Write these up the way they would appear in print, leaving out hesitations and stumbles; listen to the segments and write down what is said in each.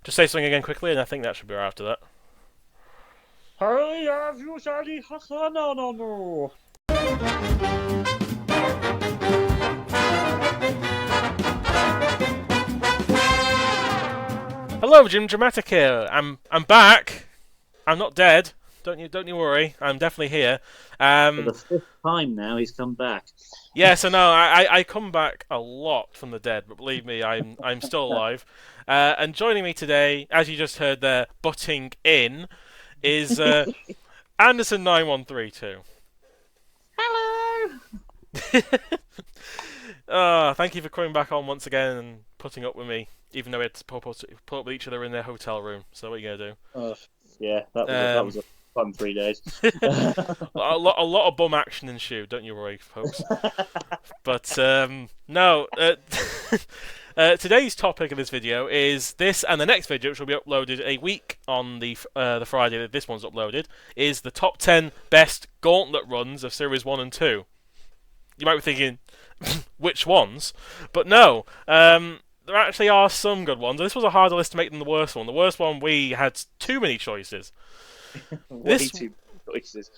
Just say something again quickly, and I think that should be right after that. Hurry up, you shiny no. Hello, Jimjamatic here. I'm back. I'm not dead. Don't you worry. I'm definitely here. For the fifth time now, he's come back. Yes, I know. I come back a lot from the dead, but believe me, I'm still alive. And joining me today, as you just heard there, butting in, is Anderson9132. Hello. Thank you for coming back on once again and putting up with me, even though we had to put up with each other in their hotel room. So what are you gonna do? Yeah, that was a fun 3 days. a lot of bum action ensued. Don't you worry, folks. But no. Today's topic of this video is this, and the next video, which will be uploaded a week on the Friday that this one's uploaded, is the top 10 best Gauntlet runs of Series 1 and 2. You might be thinking, which ones? But no, there actually are some good ones. This was a harder list to make than the worst one. The worst one, we had too many choices. Way too many choices.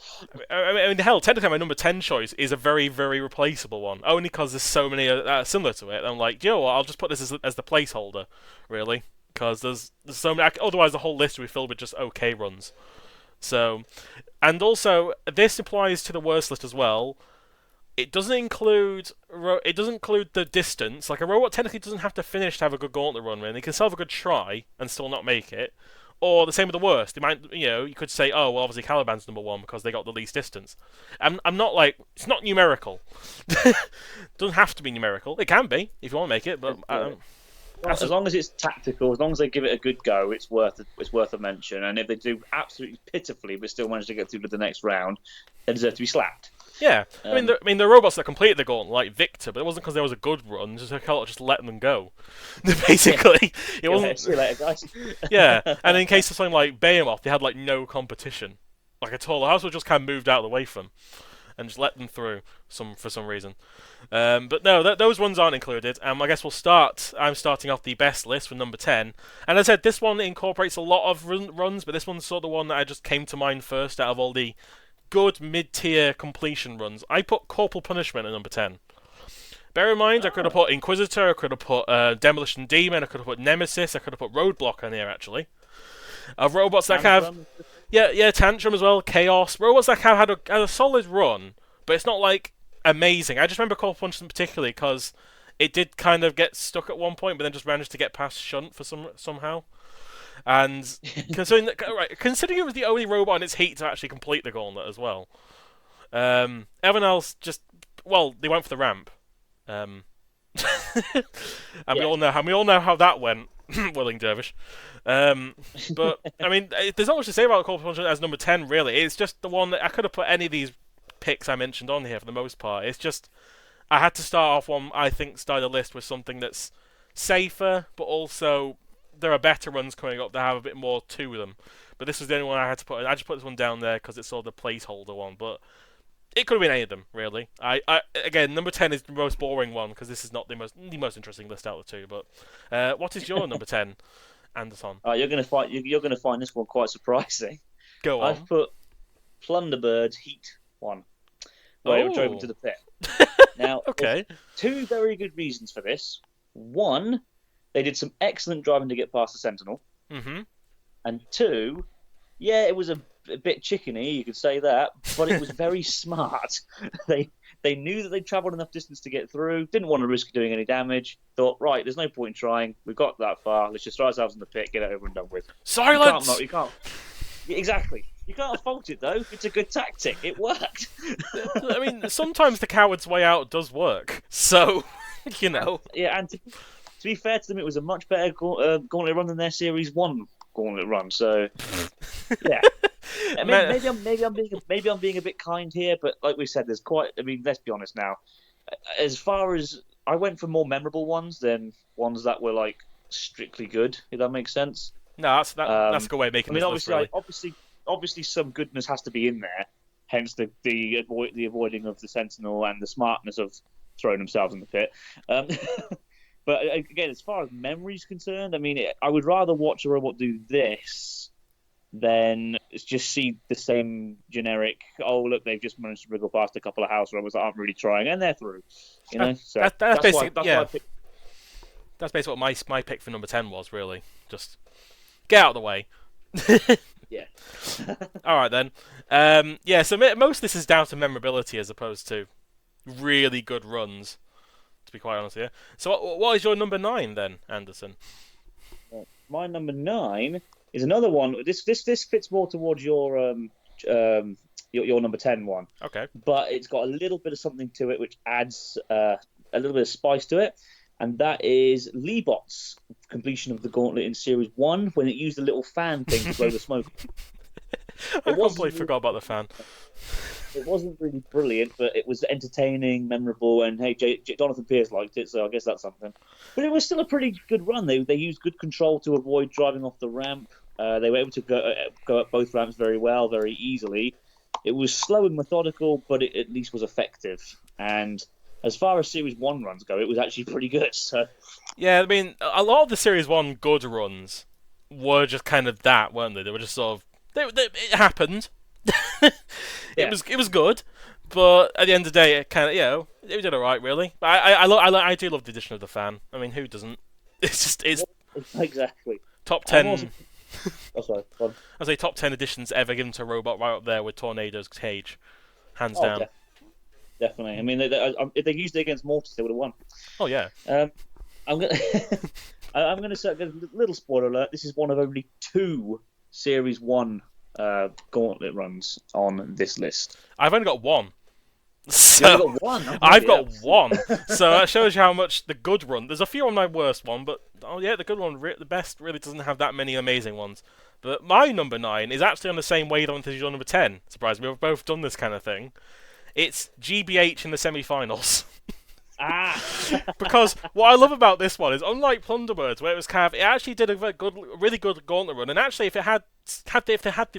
I mean, hell, technically my number 10 choice is a very, very replaceable one. Only because there's so many similar to it. I'm like, you know what, I'll just put this as the placeholder, really. Because there's so many, otherwise the whole list would be filled with just okay runs. So, and also, this applies to the worst list as well. It doesn't include the distance. Like, a robot technically doesn't have to finish to have a good Gauntlet run, man. They can still have a good try and still not make it. Or the same with the worst. They might, you could say, oh, well, obviously Caliban's number 1 because they got the least distance. I'm not like, it's not numerical. Doesn't have to be numerical. It can be if you want to make it, but as long as it's tactical, as long as they give it a good go, it's worth a mention. And if they do absolutely pitifully but still manage to get through to the next round, they deserve to be slapped. Yeah, I mean, the robots that completed the Gauntlet, like Victor, but it wasn't because there was a good run. Just let them go. Basically, it wasn't. See you later, guys. Yeah, and in case of something like Behemoth, they had like no competition, like at all. The house was just kind of moved out of the way from them and just let them through for some reason. But no, those ones aren't included. I guess we'll start. I'm starting off the best list with number 10, and as I said, this one incorporates a lot of runs, but this one's sort of the one that I just came to mind first out of all the good mid-tier completion runs. I put Corporal Punishment at number 10. Bear in mind, I could have put Inquisitor, I could have put Demolition Demon, I could have put Nemesis, I could have put Roadblock on here, actually. Robots that have... Yeah, Tantrum as well, Chaos. Robots that have had a solid run, but it's not, like, amazing. I just remember Corporal Punishment particularly because it did kind of get stuck at one point, but then just managed to get past Shunt for somehow. And considering it was the only robot in its heat to actually complete the Gauntlet as well, everyone else just they went for the ramp, and we all know how that went. Willing Dervish, but I mean, there's not much to say about Corporal Punishment as number 10. Really, it's just the one that I could have put any of these picks I mentioned on here for the most part. It's just I had to start off one. I think start the list with something that's safer, but also there are better runs coming up that have a bit more to them. But this was the only one I had to put. I just put this one down there because it's sort of the placeholder one. But it could have been any of them, really. Again, number 10 is the most boring one because this is not the most interesting list out of the two. But what is your number 10, Anderson? You're gonna find this one quite surprising. Go on. I've put Plunderbird Heat 1, where we drove into the pit. Now, okay, two very good reasons for this. One, they did some excellent driving to get past the Sentinel. Mm-hmm. And two, yeah, it was a bit chickeny, you could say that, but it was very smart. They knew that they'd travelled enough distance to get through, didn't want to risk doing any damage, thought, right, there's no point in trying, we've got that far, let's just throw ourselves in the pit, get it over and done with. Silence! You can't. Exactly. You can't fault it, though. It's a good tactic. It worked. I mean, sometimes the coward's way out does work, so, you know. Yeah, and to be fair to them, it was a much better Gauntlet run than their Series 1 Gauntlet run, so, yeah. Maybe I'm being a bit kind here, but like we said, there's quite... I mean, let's be honest now. As far as... I went for more memorable ones than ones that were, like, strictly good, if that makes sense. No, that's a good way of making this list, really. Obviously, some goodness has to be in there, hence the avoiding of the Sentinel and the smartness of throwing themselves in the pit. But again, as far as memory's concerned, I mean, I would rather watch a robot do this than just see the same generic. Oh, look, they've just managed to wriggle past a couple of house robots that aren't really trying, and they're through. You know, so that's basically why that's basically what my pick for number 10 was. Really, just get out of the way. Yeah. All right then. So most of this is down to memorability as opposed to really good runs. To be quite honest here. So what is your number 9 then, Anderson? My number 9 is another one. This fits more towards your number 10 one. Okay. But it's got a little bit of something to it which adds a little bit of spice to it, and that is Leighbot's completion of the Gauntlet in Series 1 when it used a little fan thing to blow the smoke. I completely forgot about the fan. It wasn't really brilliant, but it was entertaining, memorable, and hey, Jonathan Pierce liked it, so I guess that's something. But it was still a pretty good run. They used good control to avoid driving off the ramp. They were able to go up both ramps very well, very easily. It was slow and methodical, but it at least was effective. And as far as Series 1 runs go, it was actually pretty good. So yeah, I mean, a lot of the Series 1 good runs were just kind of that, weren't they? They were just sort of... it happened. It was good, but at the end of the day, it kind of it did alright really. I do love the addition of the fan. I mean, who doesn't? It's exactly top 10. Sorry. I say top 10 additions ever given to a robot, right up there with Tornado's Cage, hands down. Definitely. I mean, if they used it against Mortis, they would have won. Oh yeah. I'm gonna say a little spoiler alert. This is one of only 2 Series 1 Gauntlet runs on this list. I've only got 1. So got 1? I've got 1. So that shows you how much the good run. There's a few on my worst one, but the good one, the best, really doesn't have that many amazing ones. But my number 9 is actually on the same wavelength as your number 10. Surprisingly, we've both done this kind of thing. It's GBH in the semi-finals. Because what I love about this one is, unlike Plunderbird, where it was kind of, it actually did a really good Gauntlet run, and actually, if they had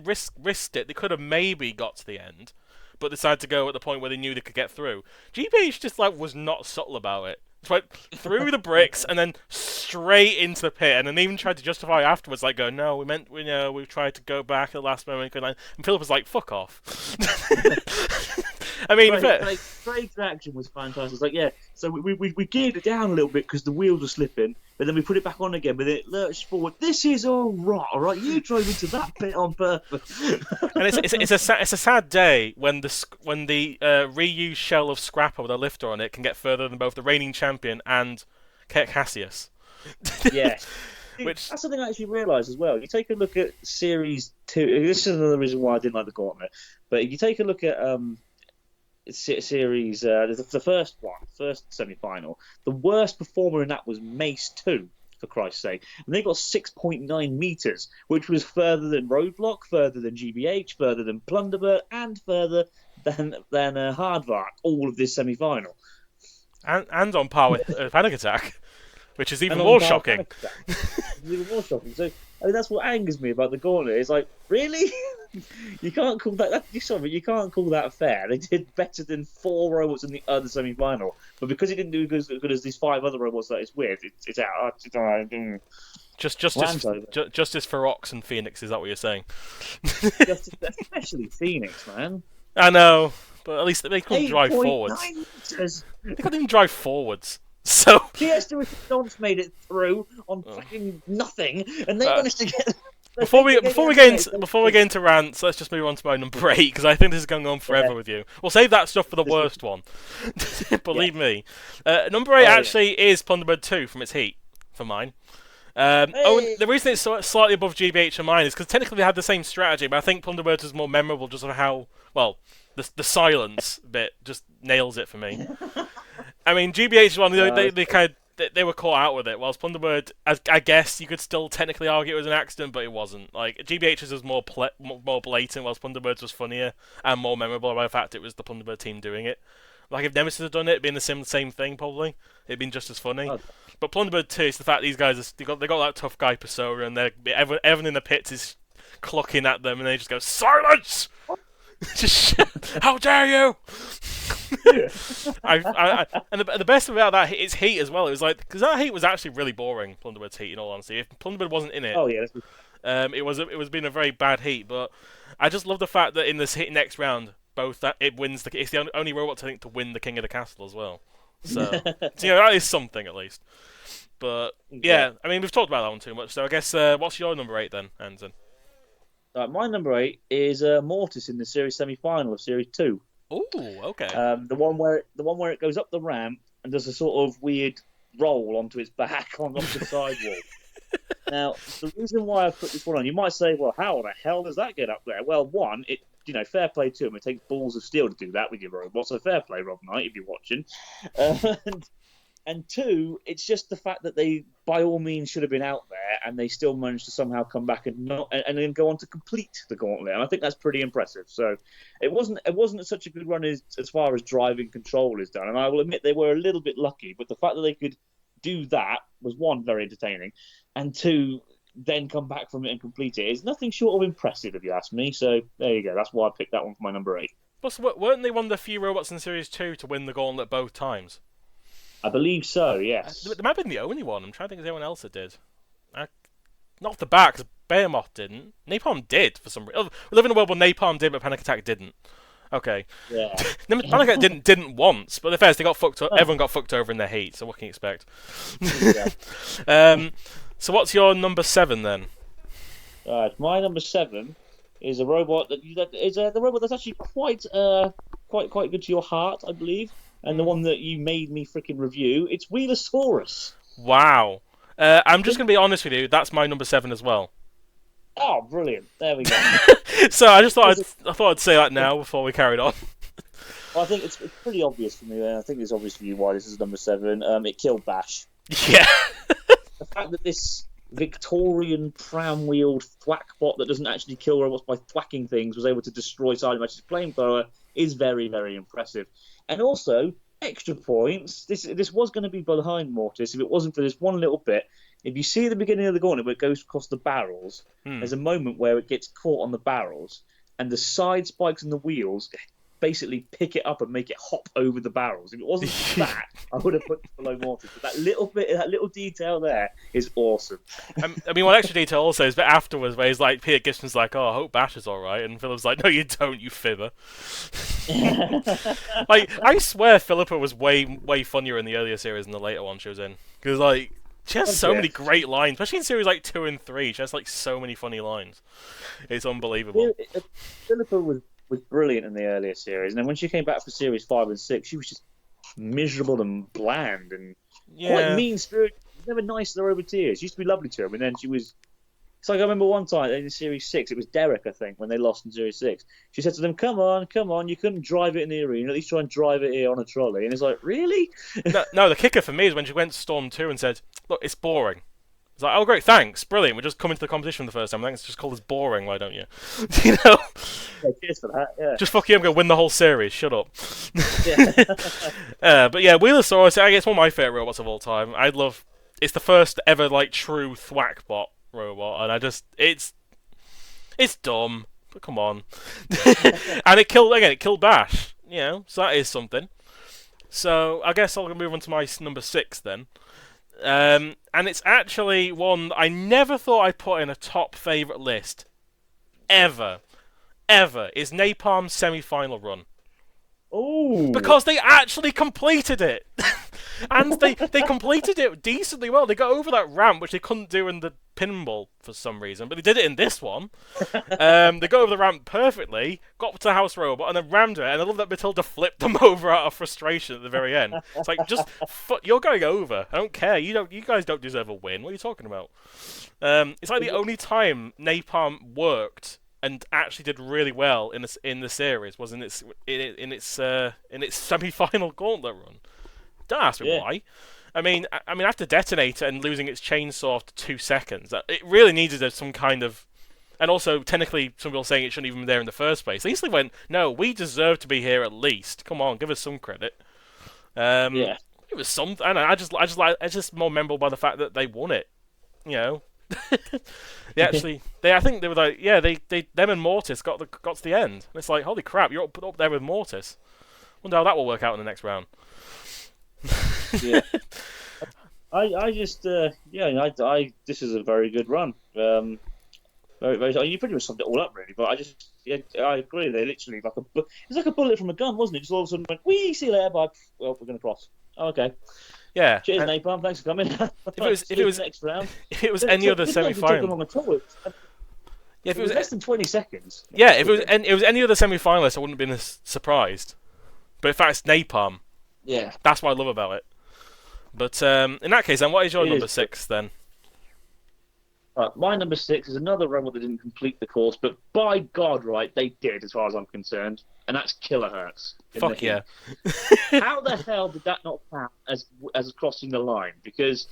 risked it, they could have maybe got to the end, but decided to go at the point where they knew they could get through. GBH just was not subtle about it. Just went through the bricks and then straight into the pit, and then even tried to justify afterwards, like, no, we tried to go back at the last moment, and Philip was like, fuck off. I mean, Craig's reaction was fantastic. It's like, so we geared it down a little bit because the wheels were slipping, but then we put it back on again, but it lurched forward. This is all right. You drove into that pit on purpose. And it's a sad day when the reused shell of Scrapper with a lifter on it can get further than both the reigning champion and Cassius. Yeah. That's something I actually realised as well. You take a look at Series 2. This is another reason why I didn't like the Gauntlet. But if you take a look at Series, the first semi-final, the worst performer in that was Mace 2, for Christ's sake. And they got 6.9 metres, which was further than Roadblock, further than GBH, further than Plunderbird, and further than Hardvark, all of this semi-final. And on par with Panic Attack, which is even more shocking. Even more shocking. So I mean, that's what angers me about the Gauntlet. It's like, really? You can't call that. Sorry, you can't call that fair. They did better than 4 robots in the other semi-final, but because he didn't do as good as these 5 other robots that it's with, it's out. Justice for Ox and Phoenix. Is that what you're saying? Especially Phoenix, man. I know, but at least they couldn't drive forwards. They couldn't even drive forwards. So PS2 made it through on fucking nothing, and they managed to get. Before we get into rants, let's just move on to my number 8, because I think this is going on forever with you. We'll save that stuff for the worst one. Believe me. Number 8 is Plunderbird 2 from its heat for mine. The reason it's slightly above GBH and mine is because technically they had the same strategy, but I think Plunderbird is more memorable just on how the silence bit just nails it for me. I mean, GBH one, they were caught out with it, whilst Plunderbird, I guess you could still technically argue it was an accident, but it wasn't. Like, GBH's was more blatant, whilst Plunderbird's was funnier and more memorable by the fact it was the Plunderbird team doing it. Like, if Nemesis had done it, it'd been the same thing, probably. It'd been just as funny. Okay. But Plunderbird 2, it's the fact these guys, they got that tough guy persona, and everyone in the pits is clocking at them, and they just go, silence! Just how dare you! And the best thing about that is heat as well. It was like, because that heat was actually really boring. Plunderbird's heat, in all honesty. If Plunderbird wasn't in it, Oh yeah, it was been a very bad heat. But I just love the fact that in this heat next round, both that it wins it's the only robot I think to win the King of the Castle as well. So, that is something at least. But yeah, I mean we've talked about that one too much. So I guess what's your number 8 then, Anson? My number 8 is Mortis in the series semi-final of Series 2. Ooh, okay. The one where it goes up the ramp and does a sort of weird roll onto its back on the sidewall. Now, the reason why I put this one on, you might say, well, how the hell does that get up there? Well, one, fair play to him. It takes balls of steel to do that with your robot, so fair play, Rob Knight, if you're watching. And two, it's just the fact that they, by all means, should have been out there, and they still managed to somehow come back and then go on to complete the Gauntlet. And I think that's pretty impressive. So it wasn't such a good run as far as driving control is done. And I will admit they were a little bit lucky, but the fact that they could do that was, one, very entertaining, and two, then come back from it and complete it is nothing short of impressive, if you ask me. So there you go. That's why I picked that one for my number 8. Plus, weren't they one of the few robots in Series 2 to win the Gauntlet both times? I believe so, yes. They might have been the only one. I'm trying to think of anyone else that did. Not off the bat, because Behemoth didn't. Napalm did, for some reason. We live in a world where Napalm did, but Panic Attack didn't. Okay. Yeah. Panic Attack didn't once, but the fair is they got fucked up. Everyone got fucked over in their heat, so what can you expect? Yeah. So what's your number 7 then? My number 7 is a robot that is the robot that's actually quite good to your heart, I believe. And the one that you made me freaking review, it's Wheelosaurus. Wow. I'm just going to be honest with you, that's my number 7 as well. Oh, brilliant. There we go. So I just thought I'd say that now before we carried on. Well, I think it's pretty obvious for me, and I think it's obvious for you why this is number 7. It killed Bash. Yeah. The fact that this Victorian pram-wheeled thwackbot that doesn't actually kill robots by thwacking things was able to destroy Silent Match's flamethrower is very, very impressive. And also, extra points. This was going to be behind Mortis if it wasn't for this one little bit. If you see at the beginning of the Gauntlet where it goes across the barrels, there's a moment where it gets caught on the barrels, and the side spikes and the wheels basically pick it up and make it hop over the barrels. If it wasn't that, I would have put it below Mortis. But that little detail there is awesome. I mean, one extra detail also is that afterwards, where he's like, Peter Gibson's like, "Oh, I hope Bash is all right," and Philip's like, "No, you don't, you fibber." Like, I swear, Philippa was way funnier in the earlier series than the later one she was in, because like she has so many great lines, especially in series like 2 and 3. She has like so many funny lines. It's unbelievable. Philippa was brilliant in the earlier series, and then when she came back for series 5 and 6, she was just miserable and bland and quite mean-spirited. Never nice to her over tears. She used to be lovely to him, and then she was. It's like I remember one time in series 6, it was Derek, I think, when they lost in series 6. She said to them, "Come on, you couldn't drive it in the arena. At least try and drive it here on a trolley." And it's like, really? No, the kicker for me is when she went to Storm 2 and said, "Look, it's boring." It's like, "Oh, great, thanks, brilliant. We're just coming to the competition for the first time. Thanks, just call this boring, why don't you?" You know? Yeah, cheers for that, yeah. Just fuck you, I'm going to win the whole series, shut up. Yeah. But yeah, Wheelosaurus, I guess one of my favourite robots of all time. It's the first ever, like, true thwackbot robot, and it's dumb, but come on. And it killed Bash, you know, so that is something. So, I guess I'll move on to my number 6 then. And it's actually one I never thought I'd put in a top favourite list. Ever. Is Napalm's semi-final run. Oh. Because they actually completed it! And they completed it decently well. They got over that ramp, which they couldn't do in the pinball for some reason, but they did it in this one. They got over the ramp perfectly, got to the house robot, and then rammed it, and I love that Matilda flipped them over out of frustration at the very end. It's like, just, you're going over. I don't care. You guys don't deserve a win. What are you talking about? It's like the only time Napalm worked and actually did really well in the series was in its semi-final Gauntlet run. Don't ask me why. I mean, after Detonator and losing its chainsaw after 2 seconds, it really needed some kind of. And also, technically, some people saying it shouldn't even be there in the first place. At least they went, "No, we deserve to be here at least. Come on, give us some credit." It was something. I don't know. It's just more memorable by the fact that they won it. You know. I think they were like, them and Mortis got to the end. And it's like, holy crap, you're up there with Mortis. Wonder how that will work out in the next round. Yeah. I just this is a very good run. Very, very. You pretty much summed it all up, really. But I agree. They literally it's like a bullet from a gun, wasn't it? Just all of a sudden went, "We see you later, bye." Well, we're gonna cross. Oh, okay. Yeah. Cheers, Napalm. Thanks for coming. If it was next round, if it was any other semi-final, yeah, if it was less than 20 seconds. Yeah, if it was any other semi-finalist, I wouldn't have been as surprised. But in fact, it's Napalm. Yeah. That's what I love about it. But in that case, then, what is your number 6 then? Right, my number 6 is another robot that didn't complete the course, but by God, right, they did, as far as I'm concerned, and that's Killerhurtz. Fuck yeah! How the hell did that not count as crossing the line? Because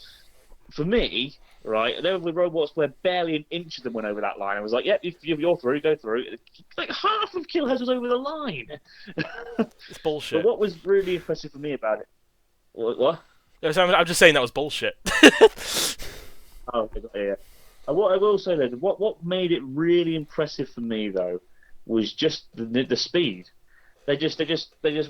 for me, right, there were robots where barely an inch of them went over that line. I was like, "Yep, if you're through, go through." Like half of Killerhurtz was over the line. It's bullshit. But what was really impressive for me about it? What? I'm just saying that was bullshit. Oh, yeah. What I will say though, what made it really impressive for me though, was just the speed. They just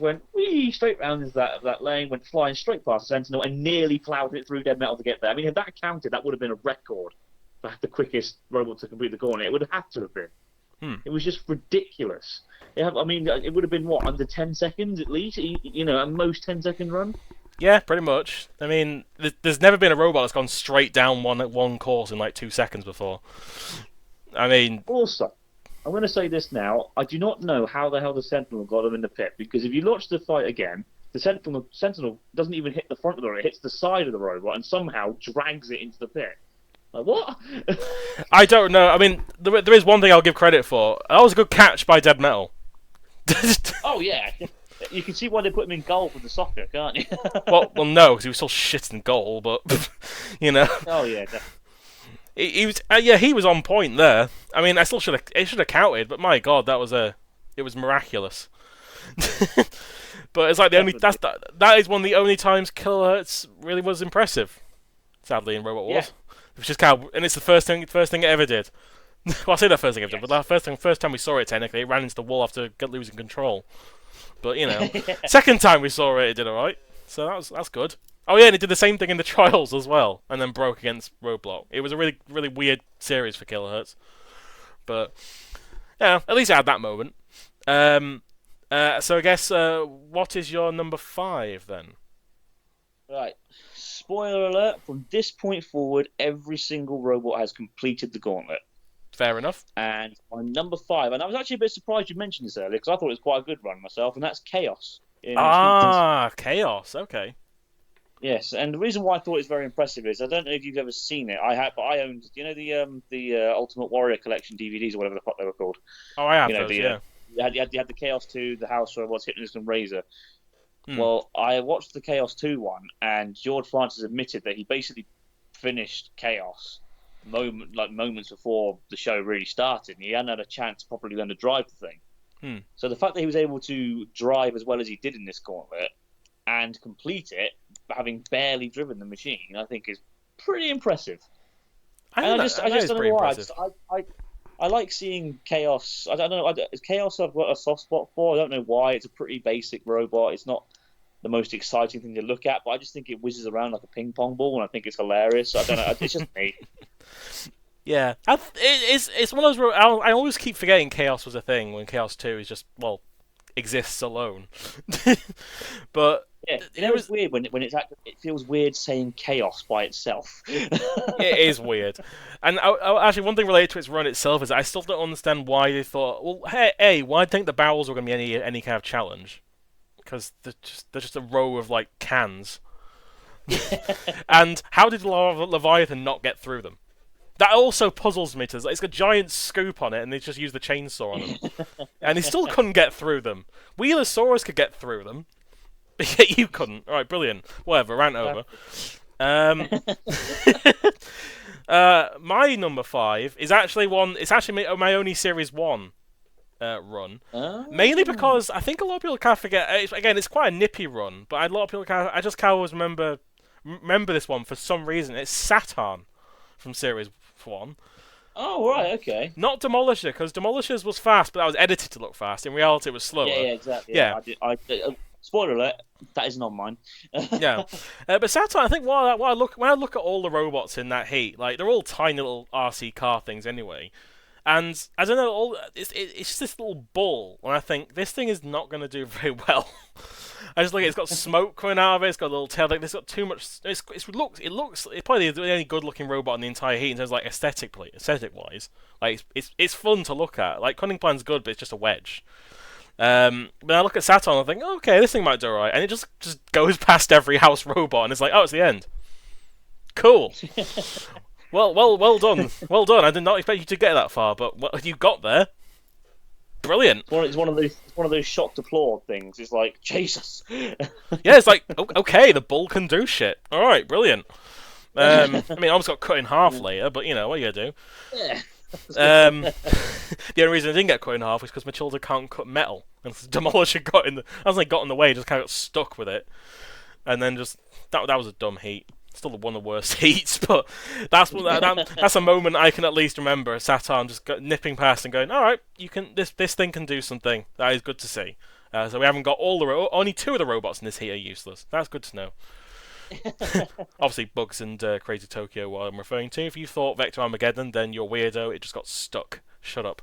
went wee straight round into that lane, went flying straight past the Sentinel, and nearly ploughed it through dead metal to get there. I mean, if that counted, that would have been a record for the quickest robot to complete the corner. It would have had to have been. It was just ridiculous. It would have been what, under 10 seconds at least. At most 10-second run. Yeah, pretty much. I mean, there's never been a robot that's gone straight down one course in like 2 seconds before. I mean... Also, I'm going to say this now. I do not know how the hell the Sentinel got him in the pit, because if you watch the fight again, the Sentinel doesn't even hit the front of the robot, it hits the side of the robot and somehow drags it into the pit. Like, what? I don't know. I mean, there is one thing I'll give credit for. That was a good catch by Dead Metal. Oh, yeah. You can see why they put him in goal for the soccer, can't you? well, no, because he was still shit in goal, but you know. Oh yeah, definitely. He was, he was on point there. I mean, it should have counted, but my God, it was miraculous. But it's like that is one of the only times Killerhurtz really was impressive. Sadly, in Robot Wars, which is and it's the first thing it ever did. Well, I say the first thing it ever did, but the first time we saw it, technically, it ran into the wall after losing control. But second time we saw it did alright. So that's good. Oh yeah, and it did the same thing in the trials as well, and then broke against Roadblock. It was a really, really weird series for Killerhurtz. But yeah, at least it had that moment. So I guess what is your number 5 then? Right. Spoiler alert: from this point forward, every single robot has completed the Gauntlet. Fair enough. And my number 5, and I was actually a bit surprised you mentioned this earlier, because I thought it was quite a good run myself, and that's Chaos. Chaos, okay. Yes, and the reason why I thought it's very impressive is, I don't know if you've ever seen it, but I owned, the Ultimate Warrior Collection DVDs, or whatever the fuck they were called. Oh, I have those, yeah. You had the Chaos 2, the House Robots, Hypnotist and Razer. Well, I watched the Chaos 2 one, and George Francis admitted that he basically finished Chaos moments before the show really started, and he hadn't had a chance to properly learn to drive the thing. So the fact that he was able to drive as well as he did in this Gauntlet and complete it, having barely driven the machine, I think is pretty impressive. I just don't know why. I like seeing Chaos. I don't know. Chaos I've got a soft spot for. I don't know why. It's a pretty basic robot. It's not the most exciting thing to look at, but I just think it whizzes around like a ping pong ball, and I think it's hilarious. I don't know. It's just me. Yeah, it's one of those. I always keep forgetting Chaos was a thing when Chaos 2 is just exists alone. But yeah, it was weird when it's actually, it feels weird saying Chaos by itself. It is weird, and actually one thing related to its run itself is I still don't understand why they thought. Well, why do you think the barrels were going to be any kind of challenge? Because they're just a row of cans. And how did Leviathan not get through them? That also puzzles me. It's got a giant scoop on it, and they just used the chainsaw on them, and he still couldn't get through them. Wheelosaurus could get through them, but yet you couldn't. All right, brilliant. Whatever, rant over. My number 5 is actually It's actually my only Series 1 run, mainly because I think a lot of people can't forget. It's quite a nippy run, but a lot of people I just can't always remember this one for some reason. It's Saturn from Series 1. Oh, right, okay. Not Demolisher, because Demolishers was fast, but that was edited to look fast. In reality, it was slower. Yeah, exactly. Yeah. spoiler alert, that isn't on mine. Yeah, but Saturn, I think when I look at all the robots in that heat, like they're all tiny little RC car things anyway. And I don't know, it's just this little ball, and I think this thing is not going to do very well. I just look at it, it's got smoke coming out of it, it's got a little tail, like, it's got too much. It's probably the only good-looking robot in the entire heat in terms of like aesthetic-wise. Like it's fun to look at. Like Cunning Plan's good, but it's just a wedge. But I look at Saturn, and I think, okay, this thing might do alright, and it just goes past every house robot, and it's like, oh, it's the end. Cool. Well done. Well done. I did not expect you to get that far, but you got there. Brilliant. It's one of those shocked applaud things. It's like, Jesus. Yeah, it's like, okay, the bull can do shit. All right, brilliant. I mean, I almost got cut in half later, but you know what are you gonna do? Yeah. The only reason I didn't get cut in half was because Matilda can't cut metal, and the Demolisher got in the way, just kind of got stuck with it, and then just that was a dumb heat. Still one of the worst heats, but that's a moment I can at least remember. Saturn just nipping past and going, "All right, you can. This thing can do something. That is good to see." So we haven't got only 2 of the robots in this heat are useless. That's good to know. Obviously, Bugs and Crazy Tokyo, what I'm referring to. If you thought Vector Armageddon, then you're weirdo. It just got stuck. Shut up.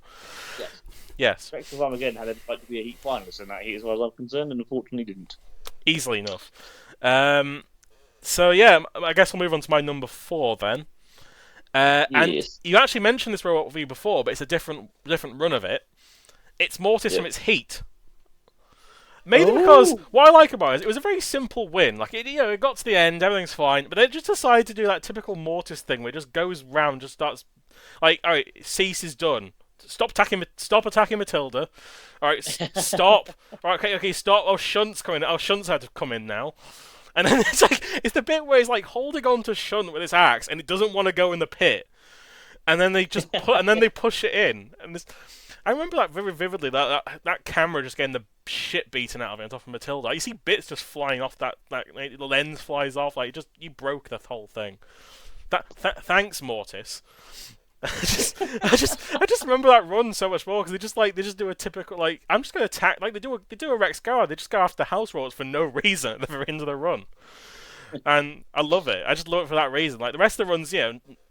Yes. Vector Armageddon had a right to be a heat finalist in that heat, as far as I'm concerned, and unfortunately didn't. Easily enough. So yeah, I guess we'll move on to my number 4 then. And you actually mentioned this robot with me before, but it's a different run of it. It's Mortis from its heat. Mainly because what I like about it was a very simple win. Like it got to the end, everything's fine, but they just decided to do that typical Mortis thing where it just goes round, just starts like, all right, cease is done. Stop attacking Matilda. All right, stop. All right, okay, stop. Oh, Shunt's coming. Oh, Shunt's had to come in now. And then it's the bit where he's like holding on to Shunt with his axe, and it doesn't want to go in the pit. And then they just push it in. And I remember that very vividly. That camera just getting the shit beaten out of it on top of Matilda. You see bits just flying off. That the lens flies off. Like you broke the whole thing. Thanks, Mortis. I just remember that run so much more because they just do a typical like I'm just gonna attack like they do a Rex Guard. They just go after house robots for no reason at the very end of the run, and I love it. I just love it for that reason. Like the rest of the runs,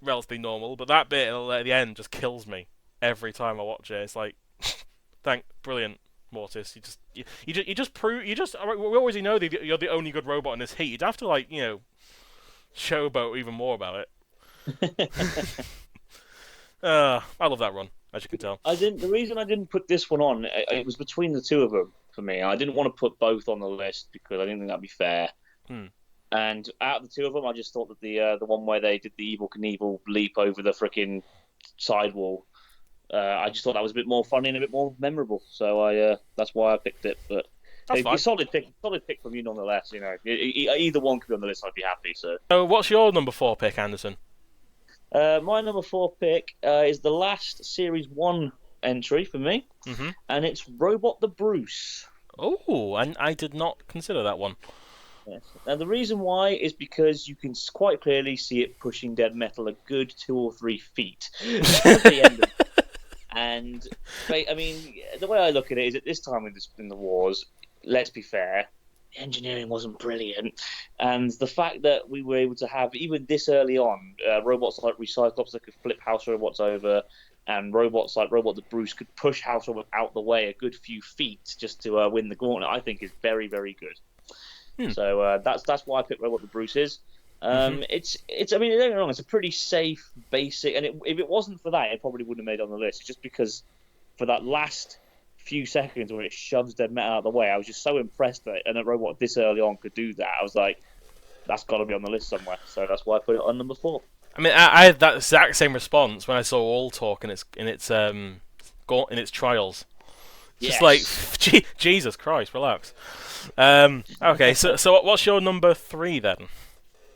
relatively normal, but that bit at the end just kills me every time I watch it. It's like, brilliant, Mortis. You just prove we already know that you're the only good robot in this heat. You'd have to showboat even more about it. I love that run, as you can tell. The reason I didn't put this one on, it was between the 2 of them for me. I didn't want to put both on the list because I didn't think that'd be fair. And out of the 2 of them, I just thought that the one where they did the Evel Knievel leap over the frickin' sidewall, I just thought that was a bit more funny and a bit more memorable. So that's why I picked it. But it's a solid pick from you nonetheless. Either one could be on the list. I'd be happy. So what's your number 4 pick, Anderson? My number 4 pick is the last Series 1 entry for me, and it's Robot the Bruce. Oh, and I did not consider that one. Yes. And the reason why is because you can quite clearly see it pushing dead metal a good 2 or 3 feet at the end of it. And, I mean, the way I look at it is at this time in the wars, let's be fair, engineering wasn't brilliant, and the fact that we were able to have even this early on robots like Recyclops that could flip house robots over, and robots like Robot the Bruce could push house robots out the way a good few feet just to win the gauntlet, I think is very, very good. So that's why I picked Robot the Bruce. It's I mean, don't get me wrong, it's a pretty safe, basic, and if it wasn't for that, it probably wouldn't have made it on the list. It's just because for that last few seconds where it shoves dead metal out of the way, I was just so impressed that a robot this early on could do that. I was like, that's got to be on the list somewhere. So that's why I put it on number 4. I mean, I had that exact same response when I saw All Talk in its trials. Just like, Jesus Christ, relax. Okay, so what's your number 3 then?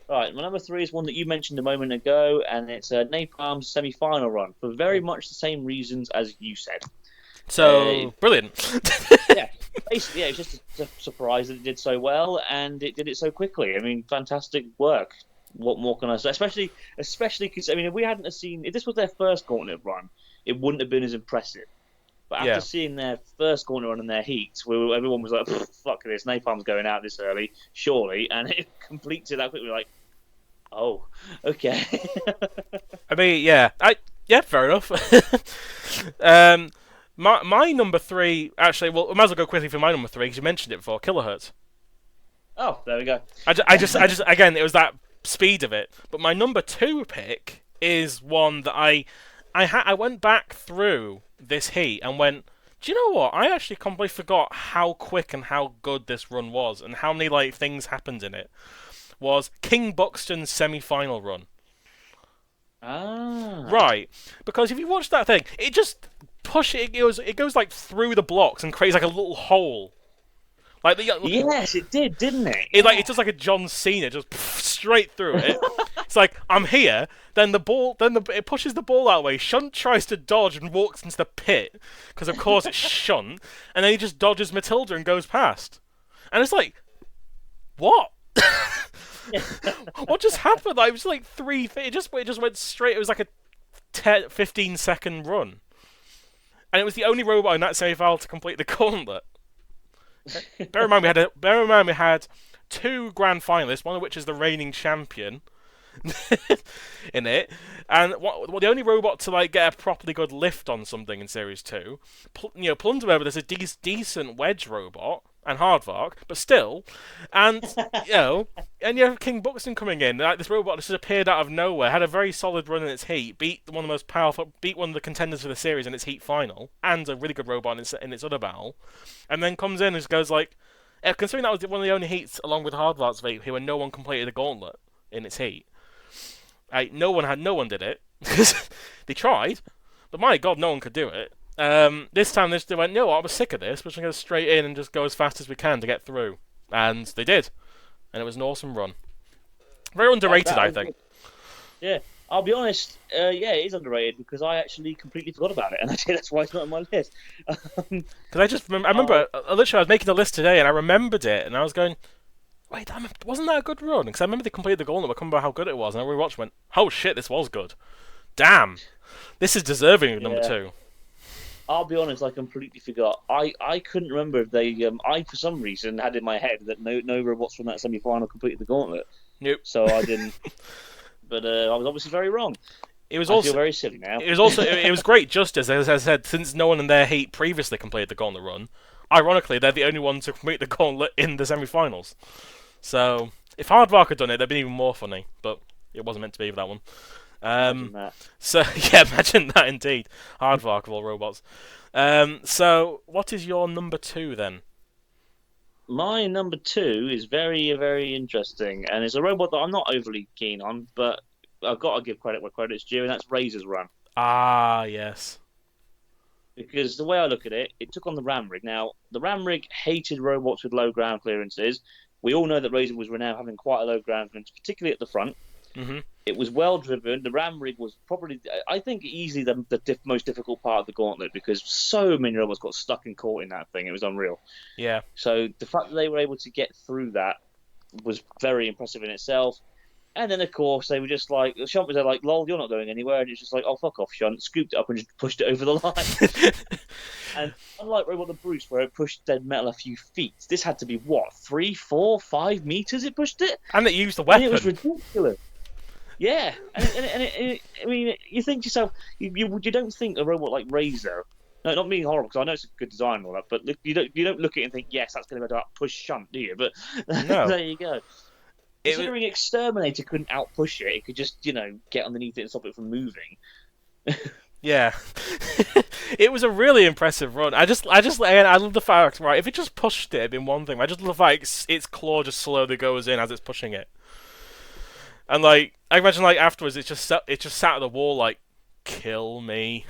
Right, my number 3 is one that you mentioned a moment ago, and it's Napalm's semi-final run for very much the same reasons as you said. So brilliant. Basically, it's just a surprise that it did so well, and it did it so quickly. I mean, fantastic work. What more can I say? Especially because if we hadn't seen, if this was their first Gauntlet run, it wouldn't have been as impressive. But Yeah. after seeing their first Gauntlet run in their heats, everyone was like, fuck this, Napalm's going out this early, surely. And it completed that quickly, like, oh, okay. I mean, yeah, fair enough. My number 3, actually, well, I might as well go quickly for my number 3 because you mentioned it before, Killerhurtz. Oh, there we go. I just, again, it was that speed of it. But my number 2 pick is one that I went back through this heat and went, do you know what? I actually completely forgot how quick and how good this run was and how many like things happened in it. Was King Buxton's semi-final run. Ah. Right, because if you watch that thing, it just it goes like through the blocks and creates like a little hole. Like yes, it did, didn't it? It does like a John Cena, just straight through it. It's like I'm here. Then it pushes the ball that way. Shunt tries to dodge and walks into the pit because of course it's Shunt, and then he just dodges Matilda and goes past. And it's like, what? What just happened? Like, it was like it just went straight. It was like a 15-second run, and it was the only robot in that semi-final to complete the gauntlet. Bear in mind we had 2 grand finalists, one of which is the reigning champion in it, and the only robot to like get a properly good lift on something in Series 2. Plunderbird is a decent wedge robot and Hardvark, but still, and you have King Buxton coming in. Like, this robot just appeared out of nowhere, had a very solid run in its heat, beat one of the contenders for the series in its heat final, and a really good robot in its other battle, and then comes in and just goes like, considering that was one of the only heats along with Hardvark's heat where no one completed the gauntlet in its heat. No one did it. They tried, but my God, no one could do it. This time they went, no, I was sick of this. We're just going to go straight in and just go as fast as we can to get through. And they did. And it was an awesome run. Very underrated, I think. Yeah, I'll be honest. Yeah, it is underrated because I actually completely forgot about it, and that's why it's not on my list. Because I remember, literally, I was making a list today, and I remembered it, and I was going, wait, wasn't that a good run? Because I remember they completed the gauntlet, but I couldn't remember how good it was, and I rewatched and went, oh shit, this was good. Damn, this is deserving of number 2. I'll be honest, I completely forgot. I couldn't remember if they. I for some reason had in my head that no robots from that semi-final completed the gauntlet. Nope. So I didn't. But I was obviously very wrong. I feel very silly now. It was also it was great justice, as I said, since no one in their heat previously completed the gauntlet run. Ironically, they're the only ones to complete the gauntlet in the semi-finals. So if Hardvark had done it, that'd been even more funny. But it wasn't meant to be for that one. So yeah, imagine that indeed. Hardvark of all robots. So what is your number 2 then? My number 2 is very, very interesting, and it's a robot that I'm not overly keen on, but I've got to give credit where credit's due, and that's Razer's run. Ah, yes. Because the way I look at it, it took on the Ram Rig. Now, the Ram Rig hated robots with low ground clearances. We all know that Razer was renowned having quite a low ground clearance, particularly at the front. Mm-hmm. It was well driven. The Ram Rig was probably, I think, easily the most difficult part of the gauntlet because so many robots got stuck and caught in that thing. It was unreal. Yeah. So the fact that they were able to get through that was very impressive in itself. And then, of course, they were just like, Shunt was there like, lol, you're not going anywhere. And it's just like, oh, fuck off, Shunt. Scooped it up and just pushed it over the line. And unlike Robot the Bruce, where it pushed dead metal a few feet, this had to be, 3, 4, 5 meters it pushed it? And it used the weapon. And it was ridiculous. Yeah. I mean, you think to yourself, you don't think a robot like Razer, no, not being horrible, because I know it's a good design and all that, but you don't look at it and think, yes, that's going to be able to push Shunt, do you? But no. There you go. Considering Exterminator couldn't outpush it, it could just, get underneath it and stop it from moving. Yeah. It was a really impressive run. I love the fact, right, if it just pushed it, it'd been one thing. I just love the fact its claw just slowly goes in as it's pushing it. And, like, I imagine, like, afterwards, it just sat at the wall, like, kill me.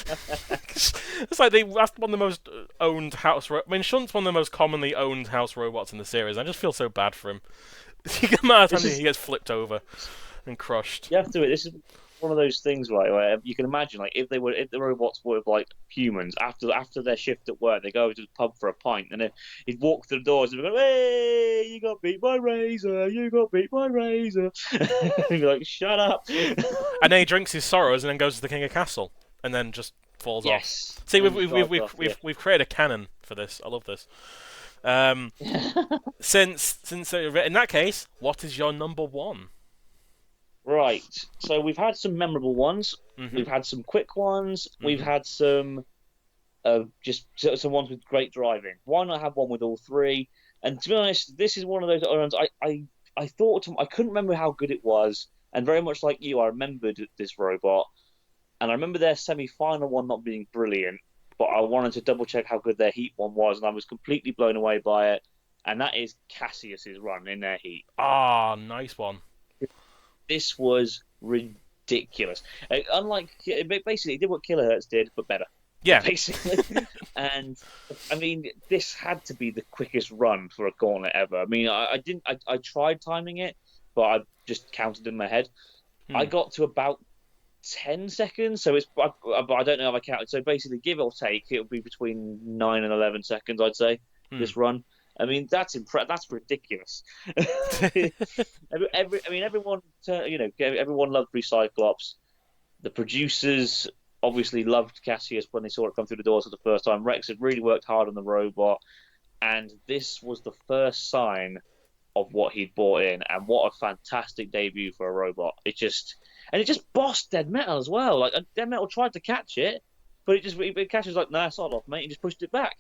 It's like that's one of the most owned house. I mean, Shunt's one of the most commonly owned house robots in the series. I just feel so bad for him. You get mad when he gets flipped over and crushed. You have to. This is one of those things, right? Where you can imagine, like, if the robots were like humans, after their shift at work, they go to the pub for a pint, and he'd walk through the doors and be like, "Hey, you got beat by Razer! You got beat by Razer!" And he'd be like, "Shut up!" And then he drinks his sorrows and then goes to the King of Castle. And then just falls Yes. off. See, we've created a canon for this. I love this. Since in that case, what is your number one? Right. So we've had some memorable ones. Mm-hmm. We've had some quick ones. Mm-hmm. We've had some just some ones with great driving. Why not have one with all three? And to be honest, this is one of those runs I thought I couldn't remember how good it was, and very much like you, I remembered this robot, and I remember their semi-final one not being brilliant, but I wanted to double check how good their heat one was, and I was completely blown away by it. And that is Cassius's run in their heat. Ah, nice one. This was ridiculous. Unlike, basically, it did what Killerhurtz did, but better. Yeah. Basically. And, I mean, this had to be the quickest run for a gauntlet ever. I mean, I tried timing it, but I just counted in my head. I got to about 10 seconds, so but I don't know if I counted. So basically, give or take, it'll be between 9 and 11 seconds, I'd say, this run. I mean, that's ridiculous. Everyone loved Recyclops. The producers obviously loved Cassius when they saw it come through the doors for the first time. Rex had really worked hard on the robot, and this was the first sign of what he'd brought in, and what a fantastic debut for a robot. It just bossed Dead Metal as well. Like, Dead Metal tried to catch it, but Cassius was like, "Nah, sod off, mate," and just pushed it back.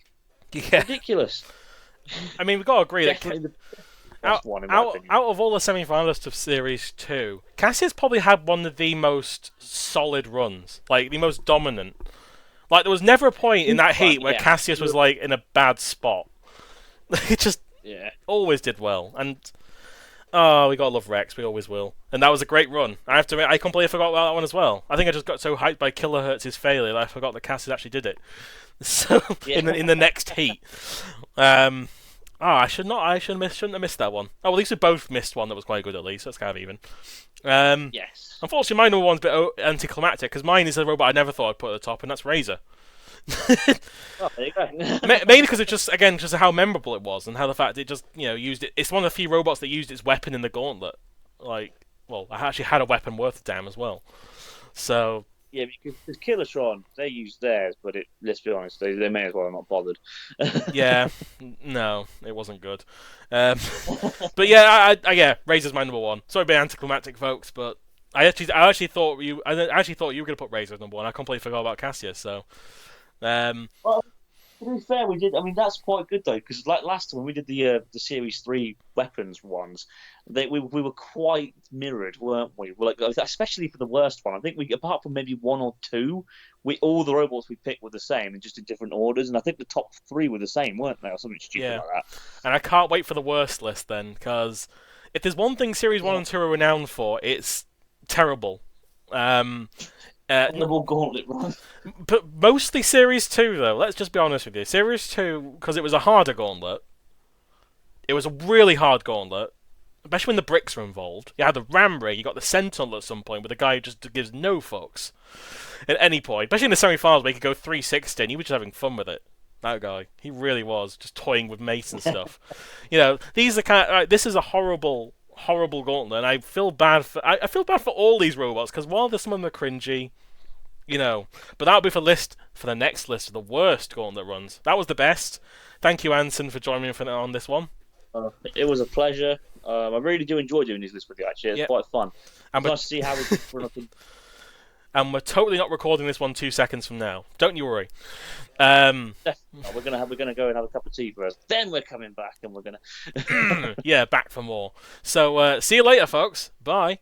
Yeah. Ridiculous. I mean, we've got to agree that out of all the semi-finalists of Series 2, Cassius probably had one of the most solid runs, like the most dominant. Like, there was never a point in that heat where Cassius was like in a bad spot. It just always did well, and we gotta love Rex. We always will, and that was a great run. I have to admit, I completely forgot about that one as well. I think I just got so hyped by Killerhurtz's failure that I forgot that Cassius actually did it. So in the next heat. I shouldn't have missed that one. Oh, well, at least we both missed one that was quite good. At least that's kind of even. Yes. Unfortunately, my number one's a bit anticlimactic because mine is a robot I never thought I'd put at the top, and that's Razer. Oh, there you go. Mainly because it just how memorable it was, and how the fact it just used it. It's one of the few robots that used its weapon in the Gauntlet. Like, well, I actually had a weapon worth a damn as well. So. Yeah, because Killertron, they used theirs, but let's be honest, they may as well have not bothered. Yeah, no, it wasn't good. But yeah, Razor's my number one. Sorry, being anticlimactic, folks, but I actually thought you were going to put Razor as number one. I completely forgot about Cassius. So, well, to be fair, we did. I mean, that's quite good though, because like last time when we did the Series 3 weapons ones, we were quite mirrored, weren't we? Like, especially for the worst one. I think apart from maybe one or two, all the robots we picked were the same and just in different orders. And I think the top 3 were the same, weren't they, or something stupid like that? And I can't wait for the worst list then, because if there's one thing Series 1 and 2 are renowned for, it's terrible. Gauntlet run. But mostly Series 2, though. Let's just be honest with you. Series 2, because it was a harder gauntlet. It was a really hard gauntlet, especially when the bricks were involved. You had the ram rig, you got the Sentinel at some point, with a guy who just gives no fucks at any point. Especially in the semi-finals where he could go 360 and he was just having fun with it. That guy. He really was, just toying with mace and stuff. These are this is a horrible gauntlet, and I feel bad for all these robots, because while some of them are cringy, but that'll be for the next list of the worst gauntlet runs. That was the best. Thank you, Anson, for joining me on this one. It was a pleasure. I really do enjoy doing these lists with you, actually. It's quite fun. And nice to see how we run up. And we're totally not recording this one 2 seconds from now. Don't you worry. We're gonna go and have a cup of tea first. Then we're coming back, and we're gonna back for more. So see you later, folks. Bye.